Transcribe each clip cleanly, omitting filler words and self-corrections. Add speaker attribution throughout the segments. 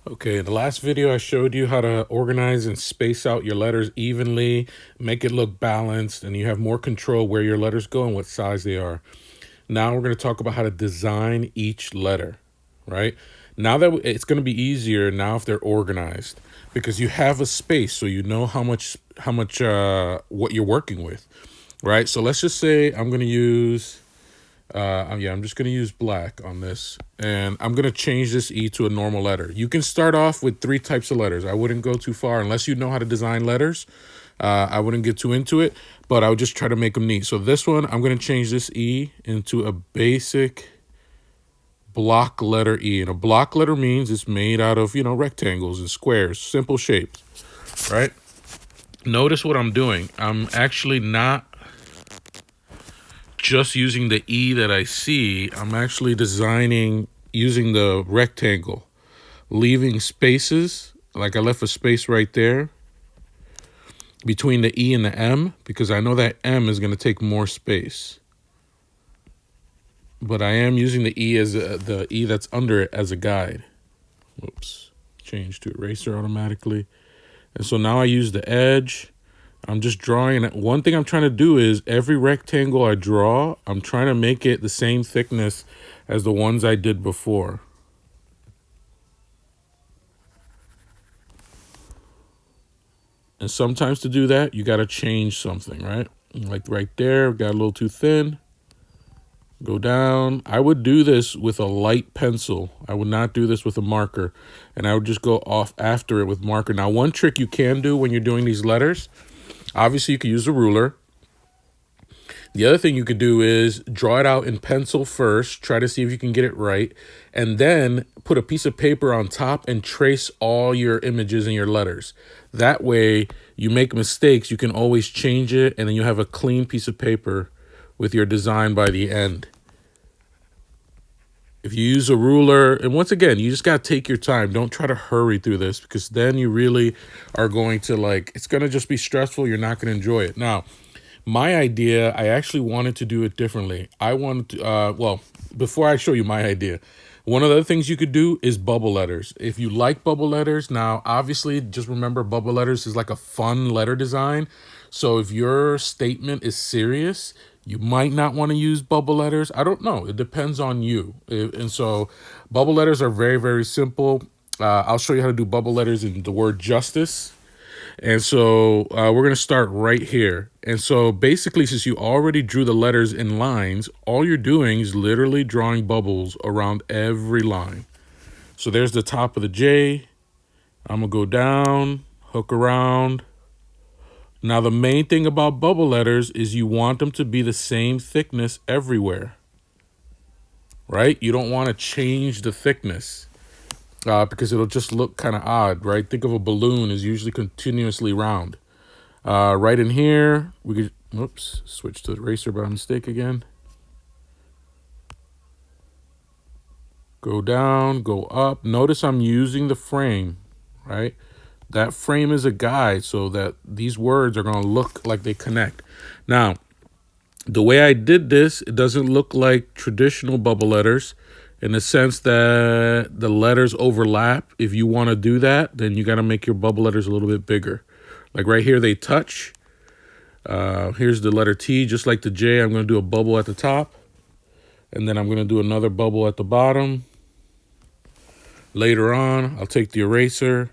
Speaker 1: Okay, in the last video I showed you how to organize and space out your letters evenly, make it look balanced, and you have more control where your letters go and what size they are. Now we're going to talk about how to design each letter, right? Now that it's going to be easier now if they're organized because you have a space so you know how much what you're working with, right? So let's just say I'm going to use yeah, I'm just going to use black on this. And I'm going to change this E to a normal letter. You can start off with 3 types of letters. I wouldn't go too far unless you know how to design letters. I wouldn't get too into it, but I would just try to make them neat. So this one, I'm going to change this E into a basic block letter E. And a block letter means it's made out of, rectangles and squares, simple shapes, right? Notice what I'm doing. I'm actually not just using the E that I see. I'm actually designing using the rectangle, leaving spaces, like I left a space right there between the E and the M, because I know that M is going to take more space. But I am using the E as the E that's under it as a guide. Whoops, change to eraser automatically. And so now I use the edge. I'm just drawing. One thing I'm trying to do is every rectangle I draw, I'm trying to make it the same thickness as the ones I did before. And sometimes to do that, you got to change something, right? Like right there, got a little too thin. Go down. I would do this with a light pencil. I would not do this with a marker. And I would just go off after it with marker. Now, one trick you can do when you're doing these letters, obviously you could use a ruler. The other thing you could do is draw it out in pencil first, try to see if you can get it right, and then put a piece of paper on top and trace all your images and your letters. That way, you make mistakes, you can always change it, and then you have a clean piece of paper with your design by the end. If you use a ruler, and once again, you just got to take your time. Don't try to hurry through this because then you really are going to it's going to just be stressful. You're not going to enjoy it. Now, my idea, I actually wanted to do it differently. I wanted to, well, before I show you my idea, one of the other things you could do is bubble letters. If you like bubble letters, now, obviously, just remember bubble letters is like a fun letter design. So if your statement is serious, you might not want to use bubble letters. I don't know. It depends on you. And so bubble letters are very, very simple. I'll show you how to do bubble letters in the word justice. And so we're going to start right here. And so basically, since you already drew the letters in lines, all you're doing is literally drawing bubbles around every line. So there's the top of the J. I'm going to go down, hook around. Now, the main thing about bubble letters is you want them to be the same thickness everywhere, right? You don't want to change the thickness. Because it'll just look kind of odd, right? Think of a balloon is usually continuously round. Right in here, we could, whoops, switch to the eraser by mistake again. Go down, go up. Notice I'm using the frame, right? That frame is a guide so that these words are going to look like they connect. Now, the way I did this, it doesn't look like traditional bubble letters in the sense that the letters overlap. If you want to do that, then you got to make your bubble letters a little bit bigger. Like right here, they touch. Here's the letter T, just like the J. I'm going to do a bubble at the top. And then I'm going to do another bubble at the bottom. Later on, I'll take the eraser.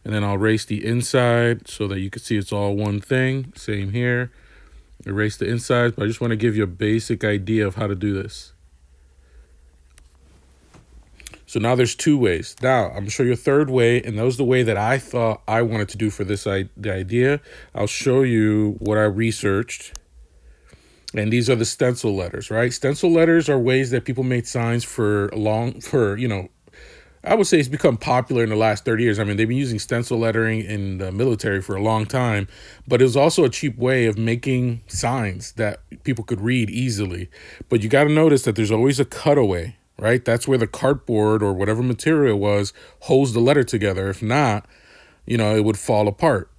Speaker 1: And then I'll erase the inside so that you can see it's all one thing. Same here. Erase the inside. But I just want to give you a basic idea of how to do this. So now there's 2 ways. Now I'm going to show you a third way, and that was the way that I thought I wanted to do for this the idea. I'll show you what I researched. And these are the stencil letters, right? Stencil letters are ways that people made signs I would say it's become popular in the last 30 years. I mean, they've been using stencil lettering in the military for a long time, but it was also a cheap way of making signs that people could read easily. But you got to notice that there's always a cutaway, right? That's where the cardboard or whatever material was holds the letter together. If not, it would fall apart.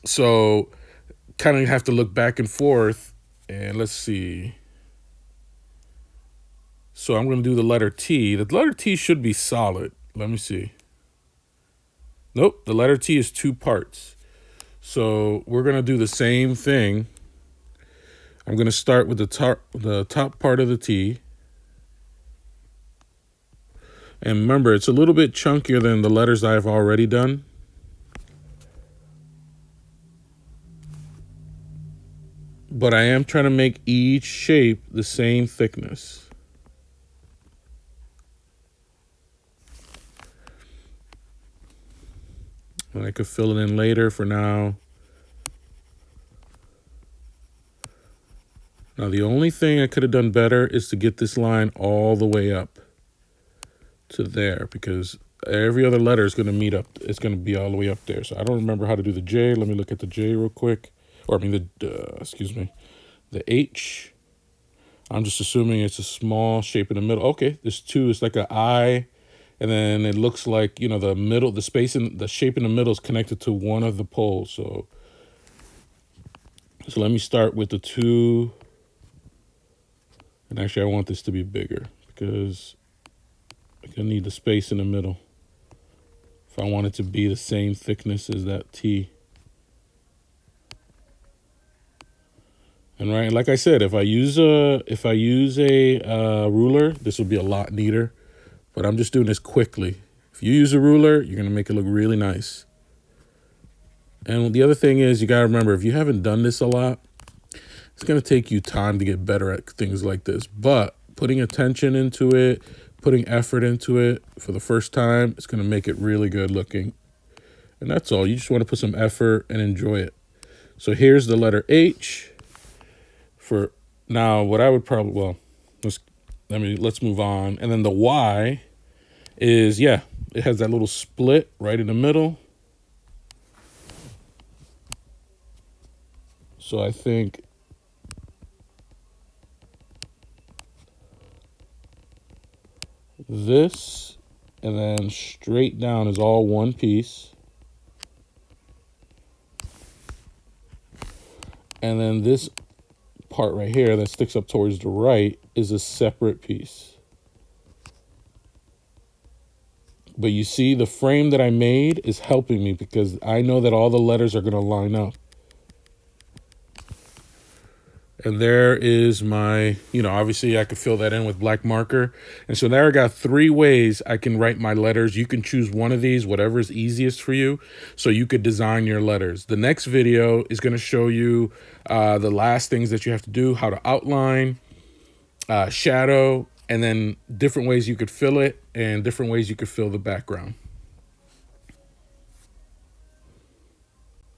Speaker 1: So kind of have to look back and forth. And let's see. So I'm going to do the letter T. The letter T should be solid. Let me see. Nope, the letter T is 2 parts. So we're going to do the same thing. I'm going to start with the top part of the T. And remember, it's a little bit chunkier than the letters I've already done. But I am trying to make each shape the same thickness. And I could fill it in later. For now. Now the only thing I could have done better is to get this line all the way up to there, because every other letter is going to meet up. It's going to be all the way up there. So I don't remember how to do the J. Let me look at the J real quick. Or I mean the H. I'm just assuming it's a small shape in the middle. Okay, this 2 is like an I, and then it looks like, you know, the middle, the space in the shape in the middle is connected to one of the poles. So let me start with the 2. And actually, I want this to be bigger because I'm going to need the space in the middle if I want it to be the same thickness as that T. And right, like I said, if I use a ruler, this will be a lot neater. But I'm just doing this quickly. If you use a ruler, you're going to make it look really nice. And the other thing is, you got to remember, if you haven't done this a lot, it's going to take you time to get better at things like this. But putting attention into it, putting effort into it for the first time, it's going to make it really good looking. And that's all. You just want to put some effort and enjoy it. So here's the letter H. For now, what I would probably, well, let's move on. And then the Y is, yeah, it has that little split right in the middle. So I think this and then straight down is all one piece. And then this part right here that sticks up towards the right is a separate piece. But you see, the frame that I made is helping me because I know that all the letters are going to line up. And there is my, you know, obviously I could fill that in with black marker. And so there I got 3 ways I can write my letters. You can choose one of these, whatever is easiest for you, so you could design your letters. The next video is going to show you the last things that you have to do, how to outline, shadow, and then different ways you could fill it and different ways you could fill the background.